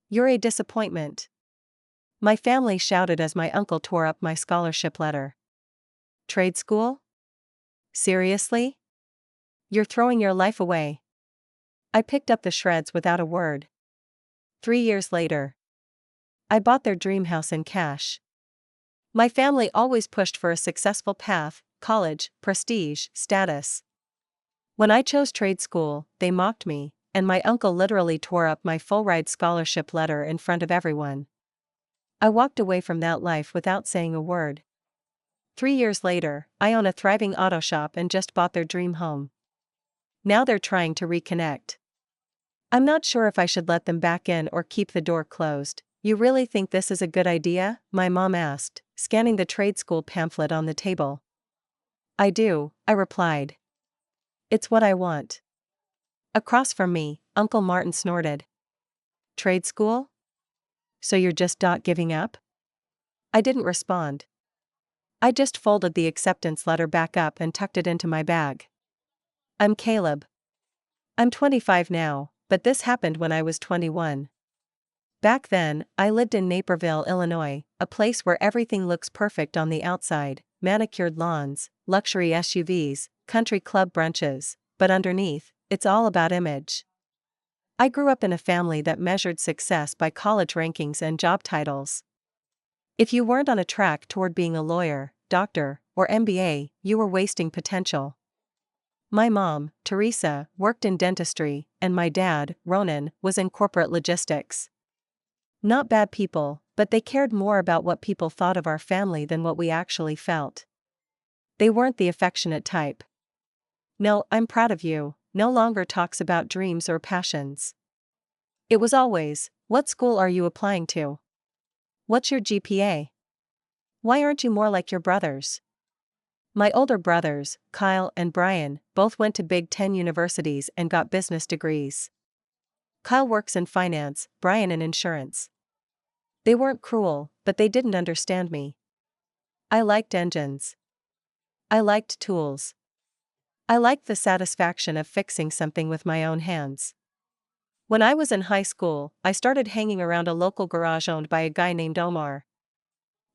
You're a disappointment. My family shouted as my uncle tore up my scholarship letter. Trade school? Seriously? You're throwing your life away. I picked up the shreds without a word. 3 years later, I bought their dream house in cash. My family always pushed for a successful path: college, prestige, status. When I chose trade school, they mocked me, and my uncle literally tore up my full-ride scholarship letter in front of everyone. I walked away from that life without saying a word. 3 years later, I own a thriving auto shop and just bought their dream home. Now they're trying to reconnect. I'm not sure if I should let them back in or keep the door closed. You really think this is a good idea? My mom asked, scanning the trade school pamphlet on the table. I do, I replied. It's what I want. Across from me, Uncle Martin snorted. Trade school? So you're just not giving up? I didn't respond. I just folded the acceptance letter back up and tucked it into my bag. I'm Caleb. I'm 25 now, but this happened when I was 21. Back then, I lived in Naperville, Illinois, a place where everything looks perfect on the outside: manicured lawns, luxury SUVs, country club brunches, but underneath, it's all about image. I grew up in a family that measured success by college rankings and job titles. If you weren't on a track toward being a lawyer, doctor, or MBA, you were wasting potential. My mom, Teresa, worked in dentistry, and my dad, Ronan, was in corporate logistics. Not bad people, but they cared more about what people thought of our family than what we actually felt. They weren't the affectionate type. No, I'm proud of you, no longer talks about dreams or passions. It was always, what school are you applying to? What's your GPA? Why aren't you more like your brothers? My older brothers, Kyle and Brian, both went to Big Ten universities and got business degrees. Kyle works in finance, Brian in insurance. They weren't cruel, but they didn't understand me. I liked engines. I liked tools. I liked the satisfaction of fixing something with my own hands. When I was in high school, I started hanging around a local garage owned by a guy named Omar.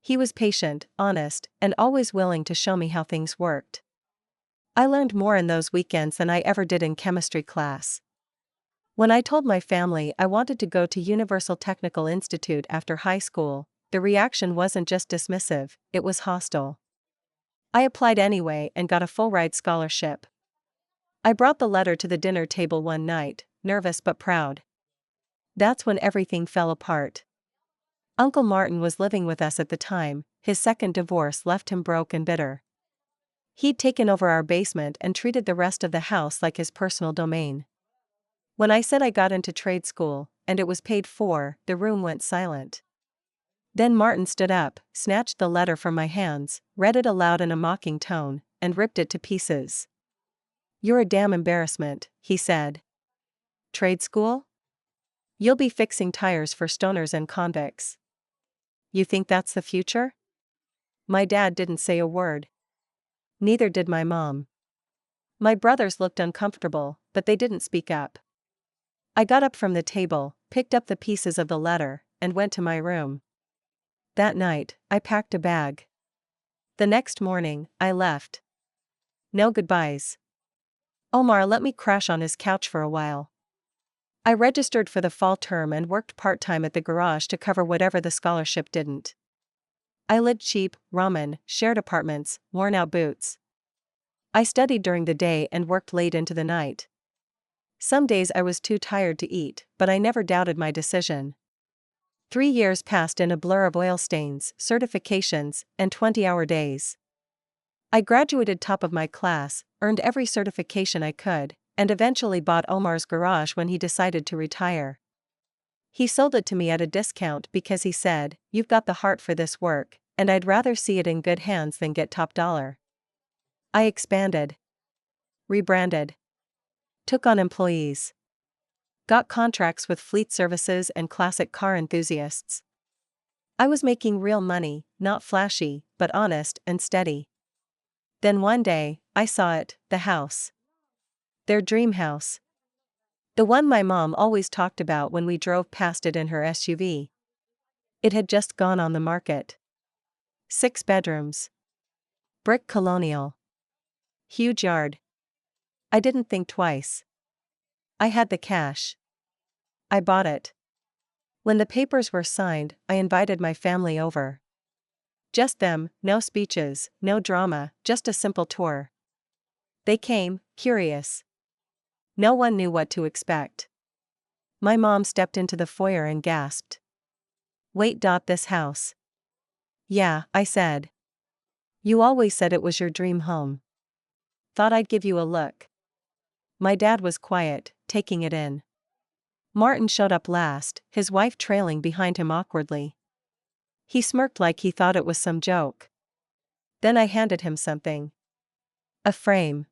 He was patient, honest, and always willing to show me how things worked. I learned more in those weekends than I ever did in chemistry class. When I told my family I wanted to go to Universal Technical Institute after high school, the reaction wasn't just dismissive, it was hostile. I applied anyway and got a full-ride scholarship. I brought the letter to the dinner table one night, nervous but proud. That's when everything fell apart. Uncle Martin was living with us at the time. His second divorce left him broke and bitter. He'd taken over our basement and treated the rest of the house like his personal domain. When I said I got into trade school, and it was paid for, the room went silent. Then Martin stood up, snatched the letter from my hands, read it aloud in a mocking tone, and ripped it to pieces. You're a damn embarrassment, he said. Trade school? You'll be fixing tires for stoners and convicts. You think that's the future? My dad didn't say a word. Neither did my mom. My brothers looked uncomfortable, but they didn't speak up. I got up from the table, picked up the pieces of the letter, and went to my room. That night, I packed a bag. The next morning, I left. No goodbyes. Omar let me crash on his couch for a while. I registered for the fall term and worked part-time at the garage to cover whatever the scholarship didn't. I lived cheap, ramen, shared apartments, worn-out boots. I studied during the day and worked late into the night. Some days I was too tired to eat, but I never doubted my decision. 3 years passed in a blur of oil stains, certifications, and 20-hour days. I graduated top of my class, earned every certification I could, and eventually bought Omar's garage when he decided to retire. He sold it to me at a discount because he said, "You've got the heart for this work, and I'd rather see it in good hands than get top dollar." I expanded. Rebranded. Took on employees. Got contracts with fleet services and classic car enthusiasts. I was making real money, not flashy, but honest and steady. Then one day, I saw it, the house. Their dream house. The one my mom always talked about when we drove past it in her SUV. It had just gone on the market. 6 bedrooms. Brick colonial. Huge yard. I didn't think twice. I had the cash. I bought it. When the papers were signed, I invited my family over. Just them, no speeches, no drama, just a simple tour. They came, curious. No one knew what to expect. My mom stepped into the foyer and gasped. "Wait, this house." "Yeah," I said. "You always said it was your dream home. Thought I'd give you a look." My dad was quiet, taking it in. Martin showed up last, his wife trailing behind him awkwardly. He smirked like he thought it was some joke. Then I handed him something. A frame.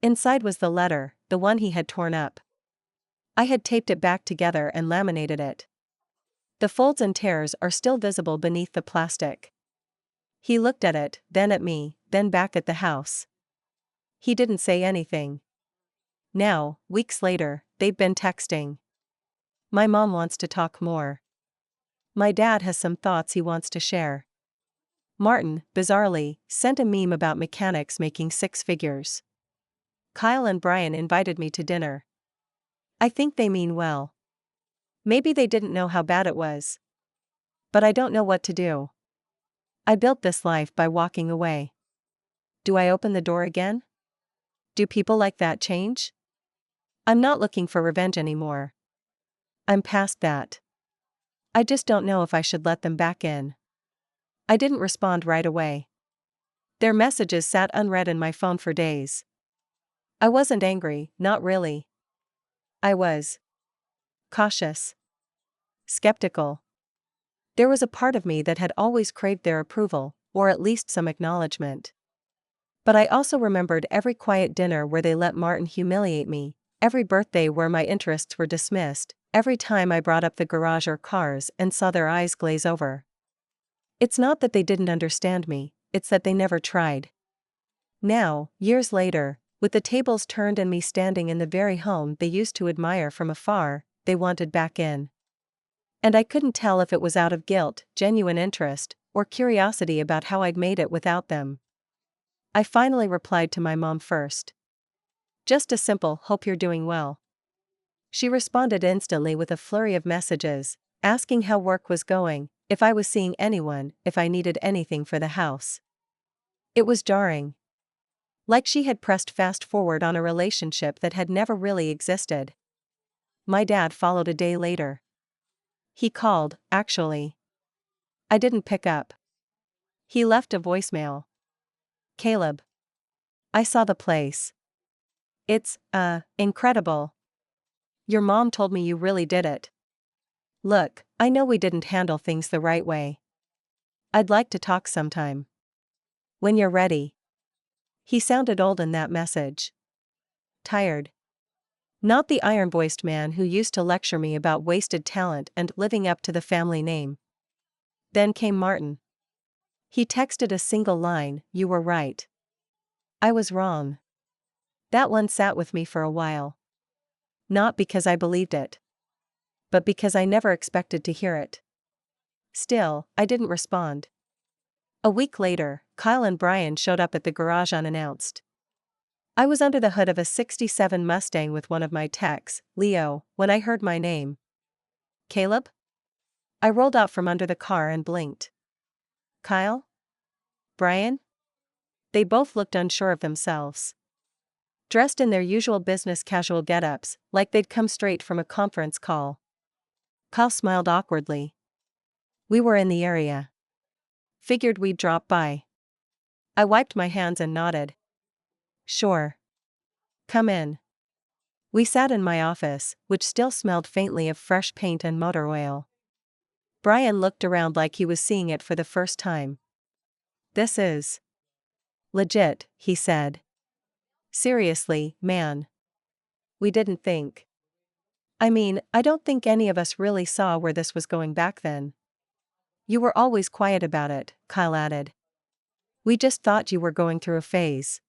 Inside was the letter, the one he had torn up. I had taped it back together and laminated it. The folds and tears are still visible beneath the plastic. He looked at it, then at me, then back at the house. He didn't say anything. Now, weeks later, they've been texting. My mom wants to talk more. My dad has some thoughts he wants to share. Martin, bizarrely, sent a meme about mechanics making 6 figures. Kyle and Brian invited me to dinner. I think they mean well. Maybe they didn't know how bad it was. But I don't know what to do. I built this life by walking away. Do I open the door again? Do people like that change? I'm not looking for revenge anymore. I'm past that. I just don't know if I should let them back in. I didn't respond right away. Their messages sat unread in my phone for days. I wasn't angry, not really. I was cautious. Skeptical. There was a part of me that had always craved their approval, or at least some acknowledgement. But I also remembered every quiet dinner where they let Martin humiliate me, every birthday where my interests were dismissed, every time I brought up the garage or cars and saw their eyes glaze over. It's not that they didn't understand me, it's that they never tried. Now, years later, with the tables turned and me standing in the very home they used to admire from afar, they wanted back in. And I couldn't tell if it was out of guilt, genuine interest, or curiosity about how I'd made it without them. I finally replied to my mom first. Just a simple, "Hope you're doing well." She responded instantly with a flurry of messages, asking how work was going, if I was seeing anyone, if I needed anything for the house. It was jarring. Like she had pressed fast forward on a relationship that had never really existed. My dad followed a day later. He called, actually. I didn't pick up. He left a voicemail. "Caleb. I saw the place. It's, incredible. Your mom told me you really did it. Look, I know we didn't handle things the right way. I'd like to talk sometime. When you're ready." He sounded old in that message. Tired. Not the iron-voiced man who used to lecture me about wasted talent and living up to the family name. Then came Martin. He texted a single line, "You were right. I was wrong." That one sat with me for a while. Not because I believed it, but because I never expected to hear it. Still, I didn't respond. A week later, Kyle and Brian showed up at the garage unannounced. I was under the hood of a '67 Mustang with one of my techs, Leo, when I heard my name. "Caleb?" I rolled out from under the car and blinked. "Kyle? Brian?" They both looked unsure of themselves. Dressed in their usual business casual get-ups, like they'd come straight from a conference call. Kyle smiled awkwardly. "We were in the area. Figured we'd drop by." I wiped my hands and nodded. "Sure. Come in." We sat in my office, which still smelled faintly of fresh paint and motor oil. Brian looked around like he was seeing it for the first time. "This is legit," he said. "Seriously, man. We didn't think. I mean, I don't think any of us really saw where this was going back then." "You were always quiet about it," Kyle added. "We just thought you were going through a phase."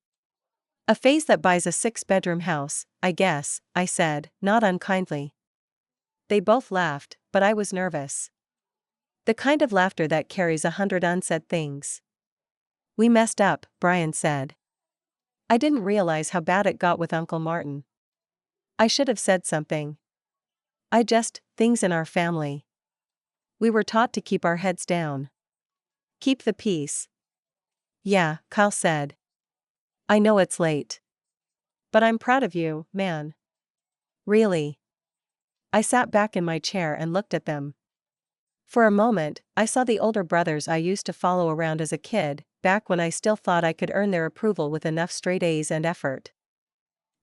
A phase that buys a 6-bedroom house, I guess, I said, not unkindly. They both laughed, but I was nervous. The kind of laughter that carries 100 unsaid things. We messed up, Brian said. I didn't realize how bad it got with Uncle Martin. I should have said something. Things in our family. We were taught to keep our heads down. Keep the peace. Yeah, Kyle said. I know it's late. But I'm proud of you, man. Really. I sat back in my chair and looked at them. For a moment, I saw the older brothers I used to follow around as a kid, back when I still thought I could earn their approval with enough straight A's and effort.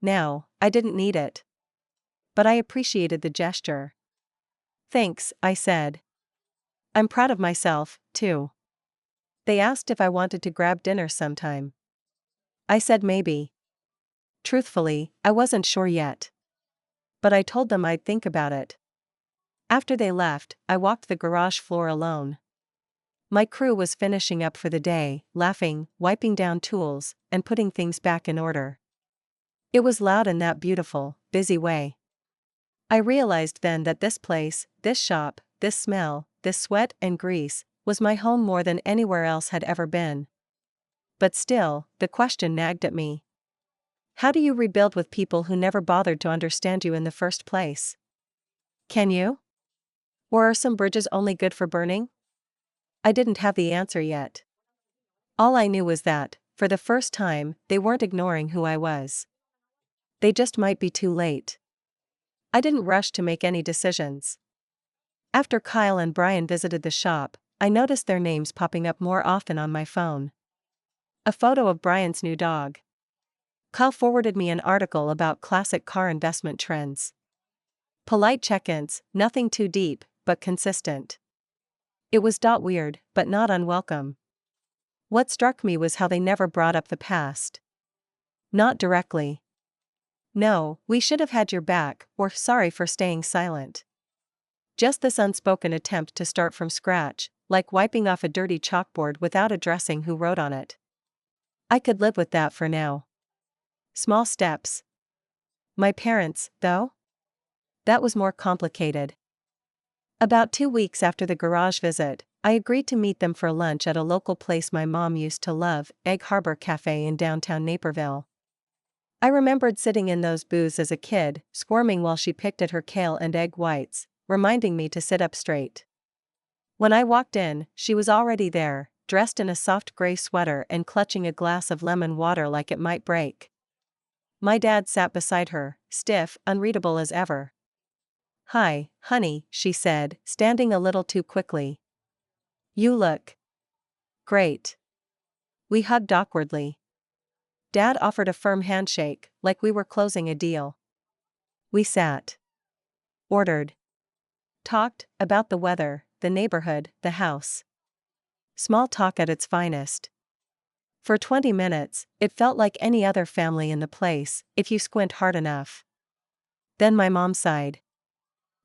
Now, I didn't need it. But I appreciated the gesture. Thanks, I said. I'm proud of myself, too. They asked if I wanted to grab dinner sometime. I said maybe. Truthfully, I wasn't sure yet. But I told them I'd think about it. After they left, I walked the garage floor alone. My crew was finishing up for the day, laughing, wiping down tools, and putting things back in order. It was loud in that beautiful, busy way. I realized then that this place, this shop, this smell, this sweat and grease, was my home more than anywhere else had ever been. But still, the question nagged at me. How do you rebuild with people who never bothered to understand you in the first place? Can you? Or are some bridges only good for burning? I didn't have the answer yet. All I knew was that, for the first time, they weren't ignoring who I was. They just might be too late. I didn't rush to make any decisions. After Kyle and Brian visited the shop, I noticed their names popping up more often on my phone. A photo of Brian's new dog. Kyle forwarded me an article about classic car investment trends. Polite check-ins, nothing too deep, but consistent. It was weird, but not unwelcome. What struck me was how they never brought up the past. Not directly. No, we should have had your back, or sorry for staying silent. Just this unspoken attempt to start from scratch, like wiping off a dirty chalkboard without addressing who wrote on it. I could live with that for now. Small steps. My parents, though? That was more complicated. About 2 weeks after the garage visit, I agreed to meet them for lunch at a local place my mom used to love, Egg Harbor Cafe in downtown Naperville. I remembered sitting in those booths as a kid, squirming while she picked at her kale and egg whites, reminding me to sit up straight. When I walked in, she was already there, dressed in a soft gray sweater and clutching a glass of lemon water like it might break. My dad sat beside her, stiff, unreadable as ever. "Hi, honey," she said, standing a little too quickly. "You look great." We hugged awkwardly. Dad offered a firm handshake, like we were closing a deal. We sat. Ordered. Talked, about the weather, the neighborhood, the house. Small talk at its finest. For 20 minutes, it felt like any other family in the place, if you squint hard enough. Then my mom sighed.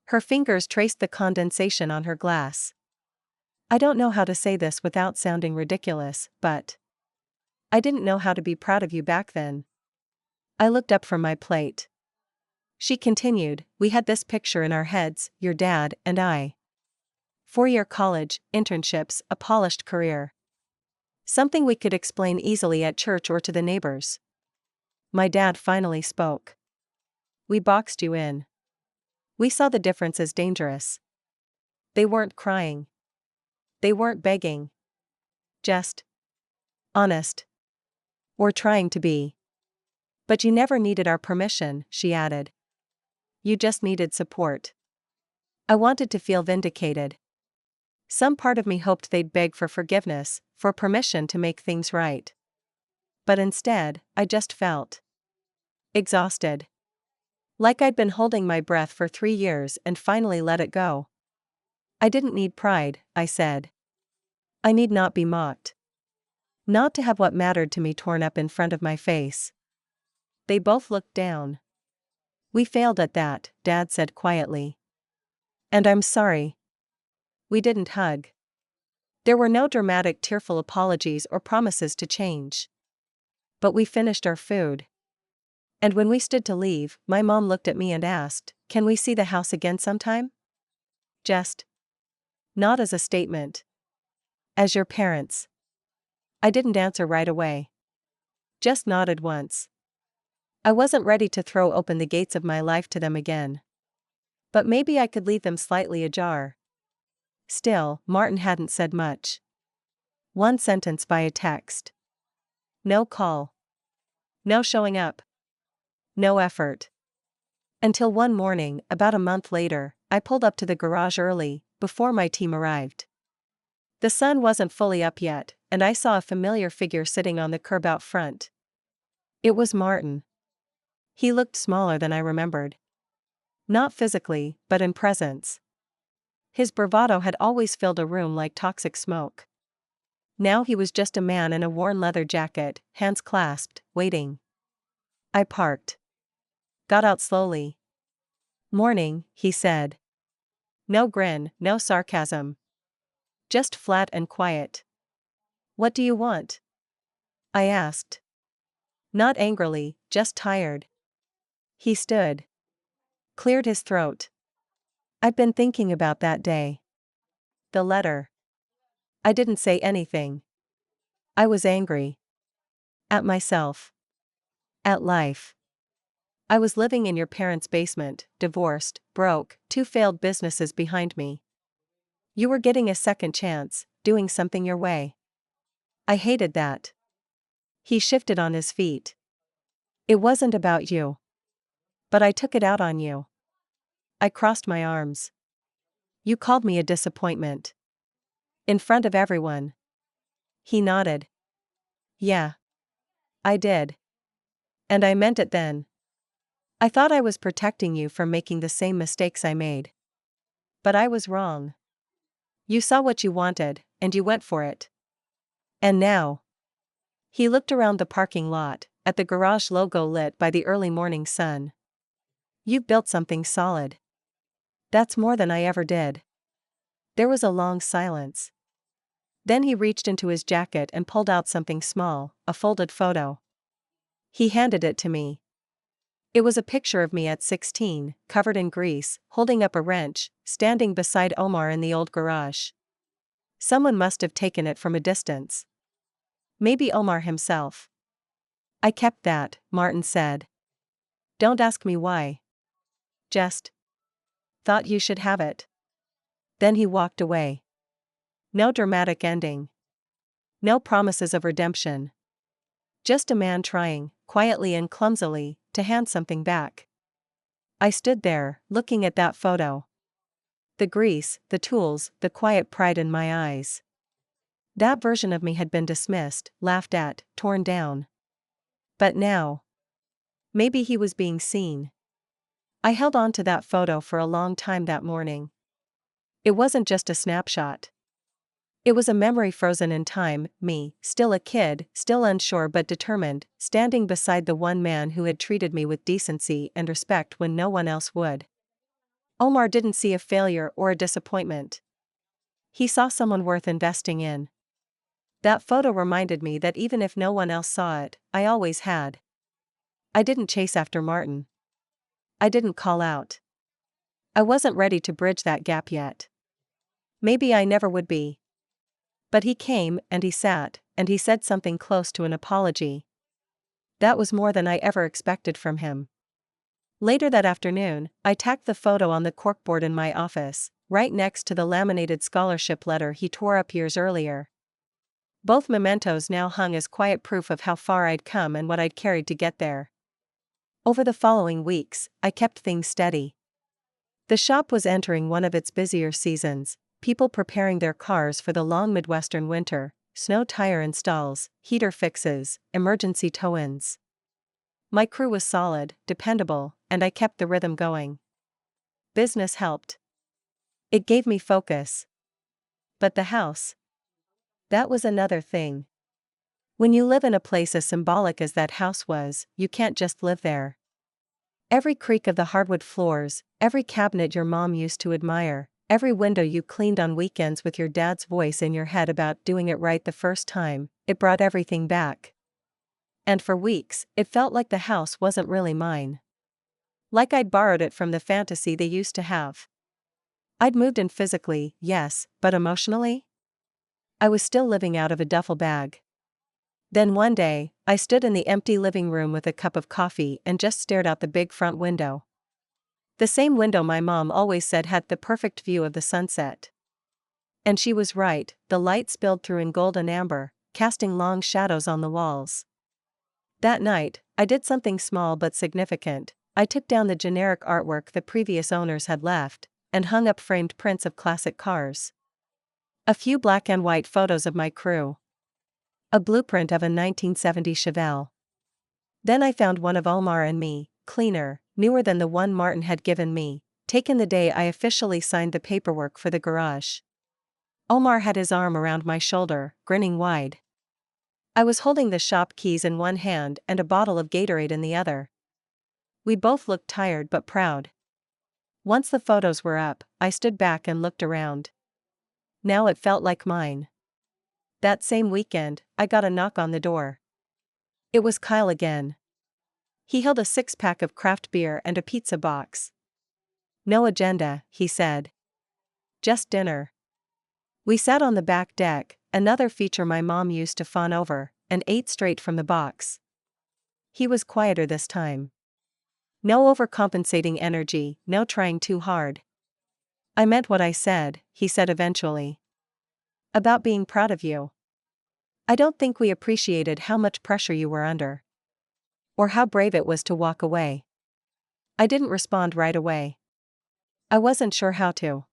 Her fingers traced the condensation on her glass. I don't know how to say this without sounding ridiculous, but I didn't know how to be proud of you back then. I looked up from my plate. She continued, we had this picture in our heads, your dad and I. 4-year college, internships, a polished career. Something we could explain easily at church or to the neighbors. My dad finally spoke. We boxed you in. We saw the difference as dangerous. They weren't crying. They weren't begging. Just honest. Or trying to be. But you never needed our permission, she added. You just needed support. I wanted to feel vindicated. Some part of me hoped they'd beg for forgiveness, for permission to make things right. But instead, I just felt exhausted. Like I'd been holding my breath for 3 years and finally let it go. I didn't need pride, I said. I need not be mocked. Not to have what mattered to me torn up in front of my face. They both looked down. We failed at that, Dad said quietly. And I'm sorry. We didn't hug. There were no dramatic tearful apologies or promises to change. But we finished our food. And when we stood to leave, my mom looked at me and asked, "Can we see the house again sometime?" Just. Not as a statement. As your parents. I didn't answer right away. Just nodded once. I wasn't ready to throw open the gates of my life to them again. But maybe I could leave them slightly ajar. Still, Martin hadn't said much. One sentence via text. No call. No showing up. No effort. Until one morning, about a month later, I pulled up to the garage early, before my team arrived. The sun wasn't fully up yet, and I saw a familiar figure sitting on the curb out front. It was Martin. He looked smaller than I remembered. Not physically, but in presence. His bravado had always filled a room like toxic smoke. Now he was just a man in a worn leather jacket, hands clasped, waiting. I parked. Got out slowly. "Morning," he said. No grin, no sarcasm. Just flat and quiet. "What do you want?" I asked. Not angrily, just tired. He stood. Cleared his throat. I'd been thinking about that day. The letter. I didn't say anything. I was angry. At myself. At life. I was living in your parents' basement, divorced, broke, 2 failed businesses behind me. You were getting a second chance, doing something your way. I hated that. He shifted on his feet. It wasn't about you. But I took it out on you. I crossed my arms. You called me a disappointment. In front of everyone. He nodded. Yeah. I did. And I meant it then. I thought I was protecting you from making the same mistakes I made. But I was wrong. You saw what you wanted, and you went for it. And now. He looked around the parking lot, at the garage logo lit by the early morning sun. You've built something solid. That's more than I ever did. There was a long silence. Then he reached into his jacket and pulled out something small, a folded photo. He handed it to me. It was a picture of me at 16, covered in grease, holding up a wrench, standing beside Omar in the old garage. Someone must have taken it from a distance. Maybe Omar himself. I kept that, Martin said. Don't ask me why. Just. Thought you should have it. Then he walked away. No dramatic ending. No promises of redemption. Just a man trying, quietly and clumsily, to hand something back. I stood there, looking at that photo. The grease, the tools, the quiet pride in my eyes. That version of me had been dismissed, laughed at, torn down. But now. Maybe he was being seen. I held on to that photo for a long time that morning. It wasn't just a snapshot. It was a memory frozen in time, me, still a kid, still unsure but determined, standing beside the one man who had treated me with decency and respect when no one else would. Omar didn't see a failure or a disappointment. He saw someone worth investing in. That photo reminded me that even if no one else saw it, I always had. I didn't chase after Martin. I didn't call out. I wasn't ready to bridge that gap yet. Maybe I never would be. But he came, and he sat, and he said something close to an apology. That was more than I ever expected from him. Later that afternoon, I tacked the photo on the corkboard in my office, right next to the laminated scholarship letter he tore up years earlier. Both mementos now hung as quiet proof of how far I'd come and what I'd carried to get there. Over the following weeks, I kept things steady. The shop was entering one of its busier seasons, people preparing their cars for the long Midwestern winter, snow tire installs, heater fixes, emergency tow-ins. My crew was solid, dependable, and I kept the rhythm going. Business helped. It gave me focus. But the house? That was another thing. When you live in a place as symbolic as that house was, you can't just live there. Every creak of the hardwood floors, every cabinet your mom used to admire, every window you cleaned on weekends with your dad's voice in your head about doing it right the first time, it brought everything back. And for weeks, it felt like the house wasn't really mine. Like I'd borrowed it from the fantasy they used to have. I'd moved in physically, yes, but emotionally? I was still living out of a duffel bag. Then one day, I stood in the empty living room with a cup of coffee and just stared out the big front window. The same window my mom always said had the perfect view of the sunset. And she was right, the light spilled through in gold and amber, casting long shadows on the walls. That night, I did something small but significant. I took down the generic artwork the previous owners had left, and hung up framed prints of classic cars. A few black and white photos of my crew. A blueprint of a 1970 Chevelle. Then I found one of Omar and me, cleaner, newer than the one Martin had given me, taken the day I officially signed the paperwork for the garage. Omar had his arm around my shoulder, grinning wide. I was holding the shop keys in one hand and a bottle of Gatorade in the other. We both looked tired but proud. Once the photos were up, I stood back and looked around. Now it felt like mine. That same weekend, I got a knock on the door. It was Kyle again. He held a 6-pack of craft beer and a pizza box. "No agenda," he said. "Just dinner." We sat on the back deck, another feature my mom used to fawn over, and ate straight from the box. He was quieter this time. No overcompensating energy, no trying too hard. "I meant what I said," he said eventually. "About being proud of you. I don't think we appreciated how much pressure you were under. Or how brave it was to walk away." I didn't respond right away. I wasn't sure how to.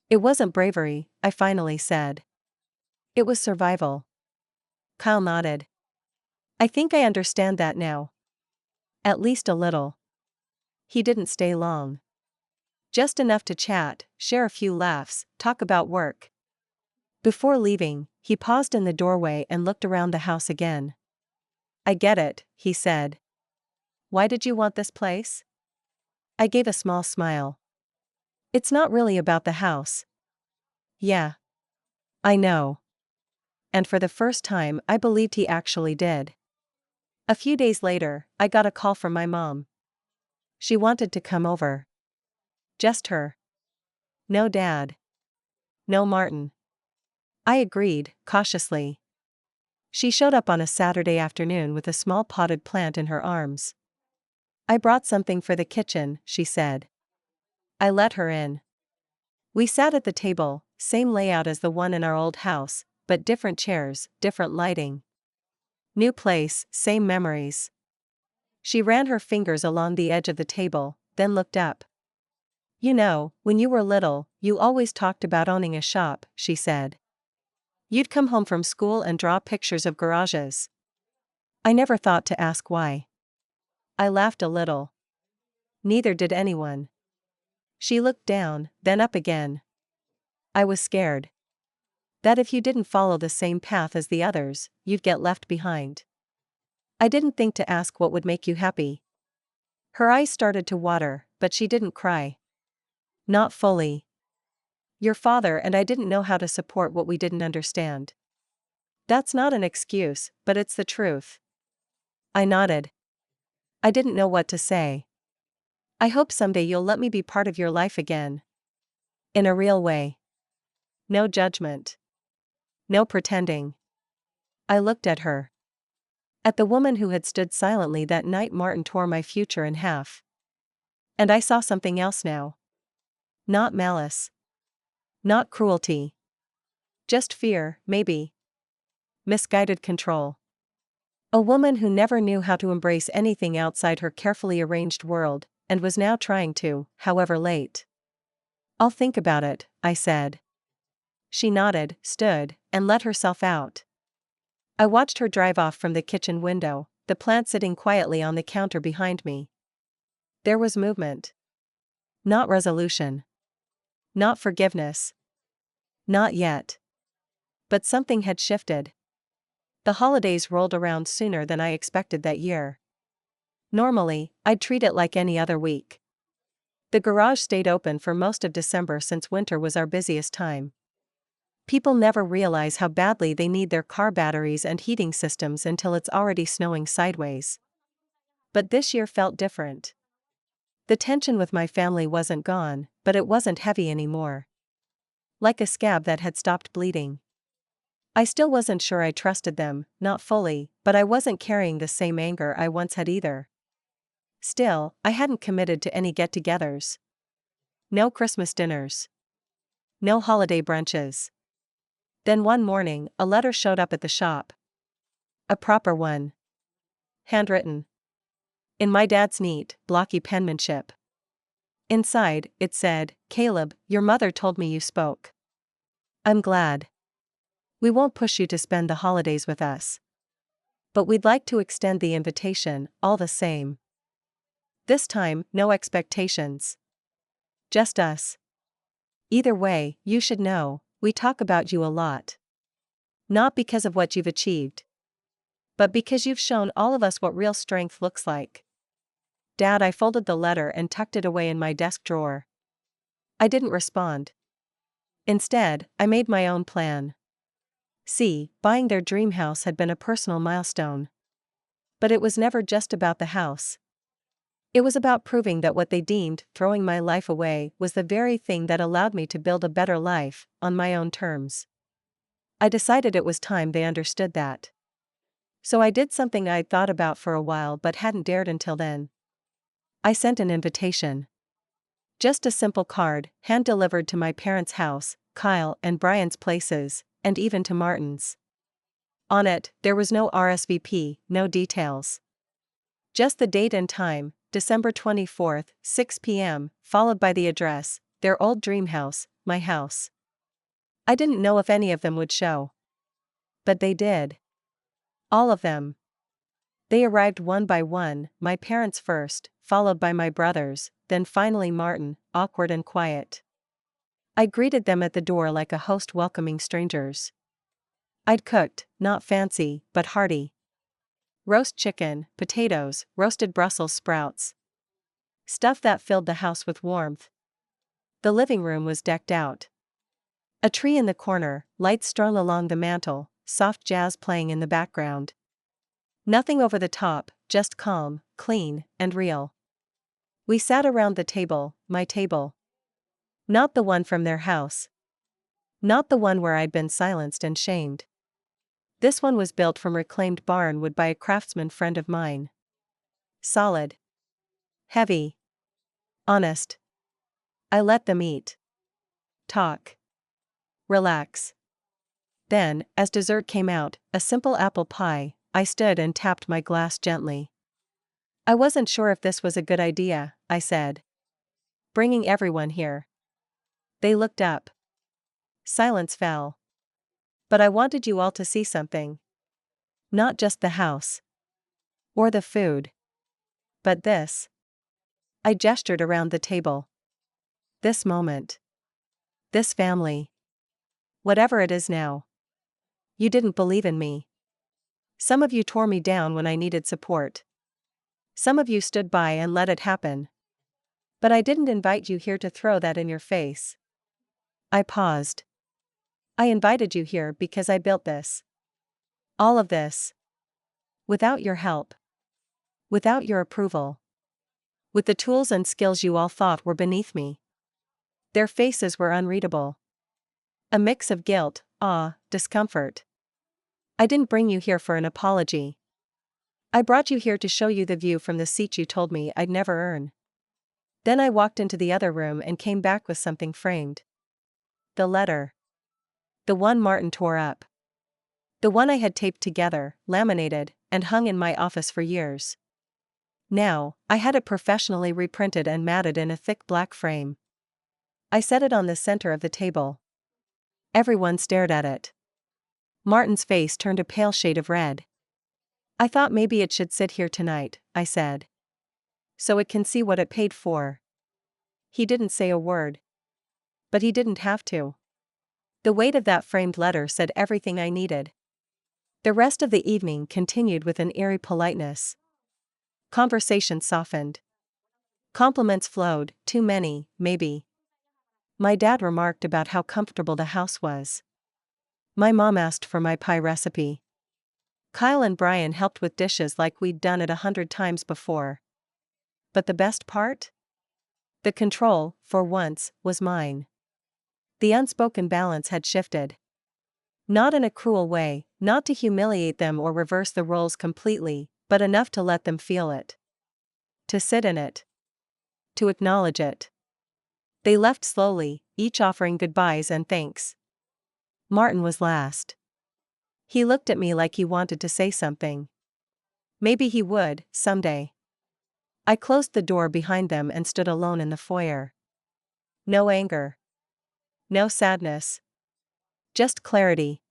"It wasn't bravery," I finally said. "It was survival." Kyle nodded. "I think I understand that now. At least a little." He didn't stay long. Just enough to chat, share a few laughs, talk about work. Before leaving, he paused in the doorway and looked around the house again. "I get it," he said. "Why did you want this place?" I gave a small smile. "It's not really about the house." "Yeah. I know." And for the first time, I believed he actually did. A few days later, I got a call from my mom. She wanted to come over. Just her. No dad. No Martin. I agreed, cautiously. She showed up on a Saturday afternoon with a small potted plant in her arms. "I brought something for the kitchen," she said. I let her in. We sat at the table, same layout as the one in our old house, but different chairs, different lighting. New place, same memories. She ran her fingers along the edge of the table, then looked up. "You know, when you were little, you always talked about owning a shop," she said. "You'd come home from school and draw pictures of garages." I never thought to ask why. I laughed a little. Neither did anyone. She looked down, then up again. "I was scared. That if you didn't follow the same path as the others, you'd get left behind." I didn't think to ask what would make you happy. Her eyes started to water, but she didn't cry. Not fully. "Your father and I didn't know how to support what we didn't understand." That's not an excuse, but it's the truth. I nodded. I didn't know what to say. "I hope someday you'll let me be part of your life again. In a real way. No judgment. No pretending." I looked at her. At the woman who had stood silently that night Martin tore my future in half. And I saw something else now. Not malice. Not cruelty. Just fear, maybe. Misguided control. A woman who never knew how to embrace anything outside her carefully arranged world, and was now trying to, however late. "I'll think about it," I said. She nodded, stood, and let herself out. I watched her drive off from the kitchen window, the plant sitting quietly on the counter behind me. There was movement. Not resolution. Not forgiveness. Not yet. But something had shifted. The holidays rolled around sooner than I expected that year. Normally, I'd treat it like any other week. The garage stayed open for most of December since winter was our busiest time. People never realize how badly they need their car batteries and heating systems until it's already snowing sideways. But this year felt different. The tension with my family wasn't gone, but it wasn't heavy anymore. Like a scab that had stopped bleeding. I still wasn't sure I trusted them, not fully, but I wasn't carrying the same anger I once had either. Still, I hadn't committed to any get-togethers. No Christmas dinners. No holiday brunches. Then one morning, a letter showed up at the shop. A proper one. Handwritten. In my dad's neat, blocky penmanship. Inside, it said, "Caleb, your mother told me you spoke. I'm glad. We won't push you to spend the holidays with us. But we'd like to extend the invitation, all the same." This time, no expectations. Just us. Either way, you should know, we talk about you a lot. Not because of what you've achieved, but because you've shown all of us what real strength looks like. Dad, I folded the letter and tucked it away in my desk drawer. I didn't respond. Instead, I made my own plan. See, buying their dream house had been a personal milestone. But it was never just about the house. It was about proving that what they deemed throwing my life away was the very thing that allowed me to build a better life, on my own terms. I decided it was time they understood that. So I did something I'd thought about for a while but hadn't dared until then. I sent an invitation. Just a simple card, hand-delivered to my parents' house, Kyle and Brian's places, and even to Martin's. On it, there was no RSVP, no details. Just the date and time, December 24th, 6 p.m., followed by the address, their old dream house, my house. I didn't know if any of them would show. But they did. All of them. They arrived one by one, my parents first, followed by my brothers, then finally Martin, awkward and quiet. I greeted them at the door like a host welcoming strangers. I'd cooked, not fancy, but hearty. Roast chicken, potatoes, roasted Brussels sprouts. Stuff that filled the house with warmth. The living room was decked out. A tree in the corner, lights strung along the mantel, soft jazz playing in the background. Nothing over the top, just calm, clean, and real. We sat around the table, my table. Not the one from their house. Not the one where I'd been silenced and shamed. This one was built from reclaimed barn wood by a craftsman friend of mine. Solid. Heavy. Honest. I let them eat. Talk. Relax. Then, as dessert came out, a simple apple pie, I stood and tapped my glass gently. I wasn't sure if this was a good idea, I said. Bringing everyone here. They looked up. Silence fell. But I wanted you all to see something. Not just the house. Or the food. But this. I gestured around the table. This moment. This family. Whatever it is now. You didn't believe in me. Some of you tore me down when I needed support. Some of you stood by and let it happen. But I didn't invite you here to throw that in your face. I paused. I invited you here because I built this. All of this. Without your help. Without your approval. With the tools and skills you all thought were beneath me. Their faces were unreadable. A mix of guilt, awe, discomfort. I didn't bring you here for an apology. I brought you here to show you the view from the seat you told me I'd never earn. Then I walked into the other room and came back with something framed. The letter. The one Martin tore up. The one I had taped together, laminated, and hung in my office for years. Now, I had it professionally reprinted and matted in a thick black frame. I set it on the center of the table. Everyone stared at it. Martin's face turned a pale shade of red. I thought maybe it should sit here tonight, I said. So it can see what it paid for. He didn't say a word. But he didn't have to. The weight of that framed letter said everything I needed. The rest of the evening continued with an eerie politeness. Conversation softened. Compliments flowed, too many, maybe. My dad remarked about how comfortable the house was. My mom asked for my pie recipe. Kyle and Brian helped with dishes like we'd done it 100 times before. But the best part? The control, for once, was mine. The unspoken balance had shifted. Not in a cruel way, not to humiliate them or reverse the roles completely, but enough to let them feel it. To sit in it. To acknowledge it. They left slowly, each offering goodbyes and thanks. Martin was last. He looked at me like he wanted to say something. Maybe he would, someday. I closed the door behind them and stood alone in the foyer. No anger. No sadness. Just clarity.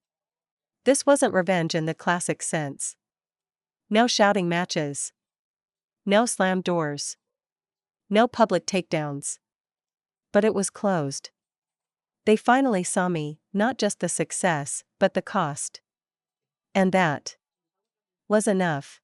This wasn't revenge in the classic sense. No shouting matches. No slammed doors. No public takedowns. But it was closed. They finally saw me, not just the success, but the cost. And that was enough.